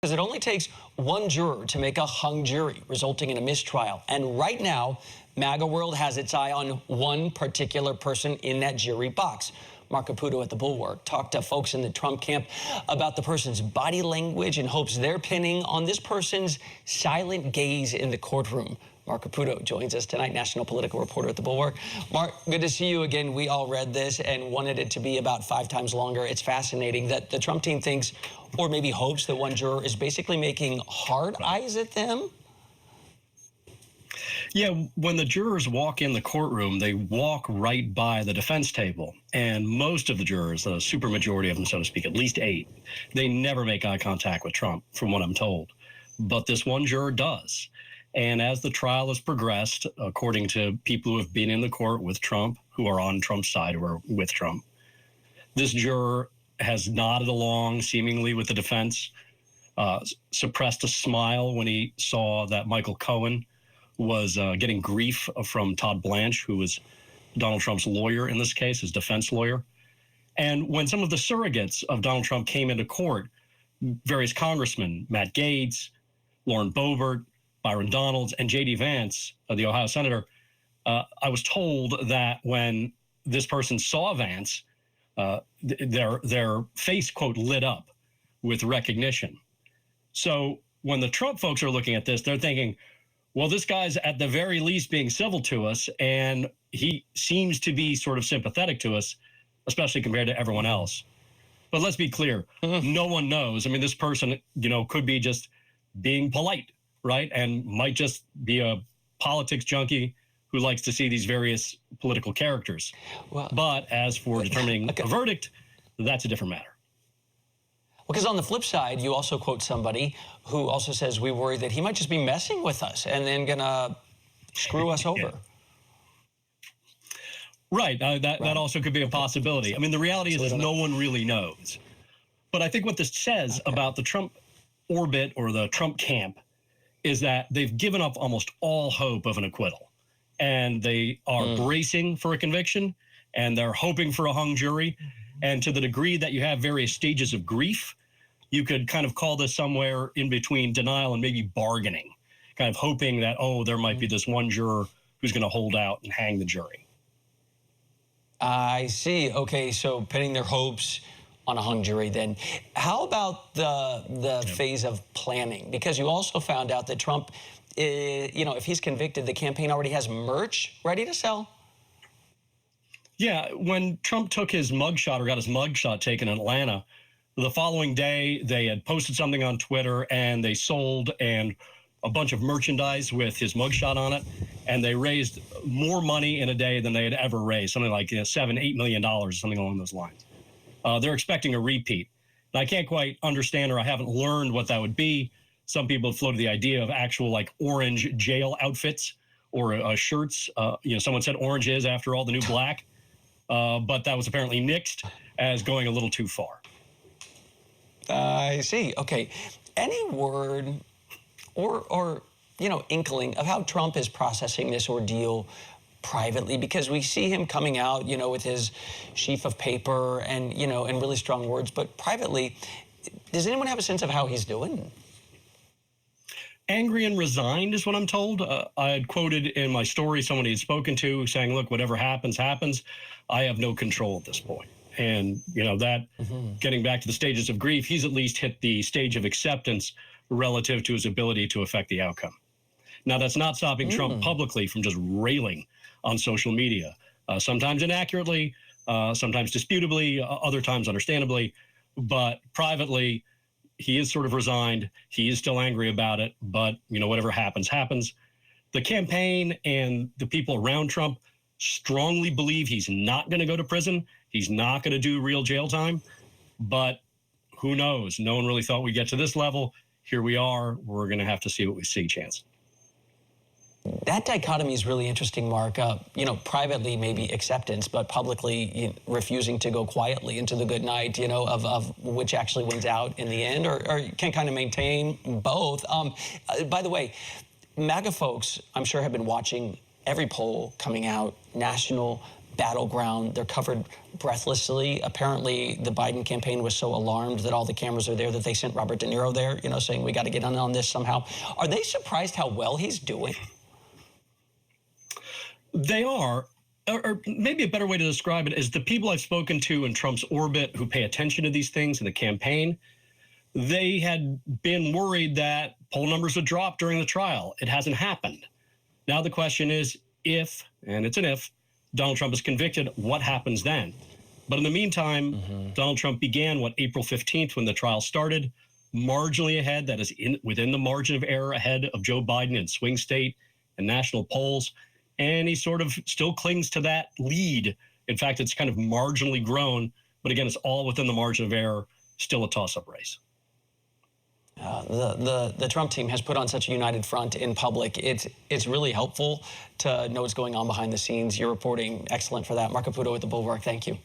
Because it only takes one juror to make a hung jury, resulting in a mistrial. And right now, MAGA World has its eye on one particular person in that jury box. Mark Caputo at the Bulwark talked to folks in the Trump camp about the person's body language in hopes they're pinning on this person's silent gaze in the courtroom. Mark Caputo joins us tonight, national political reporter at the Bulwark. Mark, good to see you again. We all read this and wanted it to be about 5 times longer. It's fascinating that the Trump team thinks, or maybe hopes, that one juror is basically making hard eyes at them. Yeah, when the jurors walk in the courtroom, they walk right by the defense table. And most of the jurors, the supermajority of them, so to speak, at least 8, they never make eye contact with Trump, from what I'm told. But this one juror does. And as the trial has progressed, according to people who have been in the court with Trump, who are on Trump's side or with Trump, this juror has nodded along seemingly with the defense, suppressed a smile when he saw that Michael Cohen was getting grief from Todd Blanche, who was Donald Trump's lawyer in this case, his defense lawyer. And when some of the surrogates of Donald Trump came into court, various congressmen, Matt Gaetz, Lauren Boebert, Byron Donalds, and J.D. Vance, the Ohio senator, I was told that when this person saw Vance, their face, quote, lit up with recognition. So when the Trump folks are looking at this, they're thinking, well, this guy's at the very least being civil to us, and he seems to be sort of sympathetic to us, especially compared to everyone else. But let's be clear, no one knows. I mean, this person, could be just being polite, right? And might just be a politics junkie who likes to see these various political characters. Well, but as for determining a verdict, that's a different matter. Because on the flip side, you also quote somebody who also says, we worry that he might just be messing with us and then gonna screw us over. Yeah. Right, that also could be a possibility. I mean, the reality is no one really knows. But I think what this says about the Trump orbit or the Trump camp is that they've given up almost all hope of an acquittal. And they are bracing for a conviction, and they're hoping for a hung jury. And to the degree that you have various stages of grief, you could kind of call this somewhere in between denial and maybe bargaining, kind of hoping that, oh, there might be this one juror who's going to hold out and hang the jury. I see. Okay, so pinning their hopes on a hung jury then. How about the phase of planning? Because you also found out that Trump, if he's convicted, the campaign already has merch ready to sell. Yeah, when Trump took his mugshot or got his mugshot taken in Atlanta, the following day they had posted something on Twitter and they sold a bunch of merchandise with his mugshot on it, and they raised more money in a day than they had ever raised, something like $7-8 million, something along those lines. They're expecting a repeat. And I can't quite understand, or I haven't learned what that would be. Some people have floated the idea of actual orange jail outfits or shirts. Someone said orange is, after all, the new black. But that was apparently nixed as going a little too far. I see. Okay. Any word or inkling of how Trump is processing this ordeal privately? Because we see him coming out, with his sheaf of paper and, and really strong words. But privately, does anyone have a sense of how he's doing? Angry and resigned is what I'm told. I had quoted in my story someone he had spoken to saying, look, whatever happens, happens. I have no control at this point. And, that getting back to the stages of grief, he's at least hit the stage of acceptance relative to his ability to affect the outcome. Now, that's not stopping Trump publicly from just railing on social media, sometimes inaccurately, sometimes disputably, other times understandably, but privately, he is sort of resigned. He is still angry about it, but, whatever happens, happens. The campaign and the people around Trump strongly believe he's not going to go to prison. He's not going to do real jail time, but who knows? No one really thought we'd get to this level. Here we are. We're going to have to see what we see, Chance. That dichotomy is really interesting, Mark. Privately maybe acceptance, but publicly refusing to go quietly into the good night, of which actually wins out in the end, or can kind of maintain both. By the way, MAGA folks, I'm sure, have been watching every poll coming out, national, battleground. They're covered breathlessly. Apparently, the Biden campaign was so alarmed that all the cameras are there that they sent Robert De Niro there, you know, saying we got to get in on this somehow. Are they surprised how well he's doing? They are. Or maybe a better way to describe it is the people I've spoken to in Trump's orbit who pay attention to these things in the campaign, they had been worried that poll numbers would drop during the trial. It hasn't happened. Now the question is if, and it's an if, Donald Trump is convicted, what happens then? But in the meantime, Donald Trump began, April 15th when the trial started, marginally ahead, that is within the margin of error ahead of Joe Biden in swing state and national polls. And he sort of still clings to that lead. In fact, it's kind of marginally grown. But again, it's all within the margin of error, still a toss-up race. The Trump team has put on such a united front in public. It's really helpful to know what's going on behind the scenes. Your reporting, excellent for that. Mark Caputo with the Bulwark, thank you.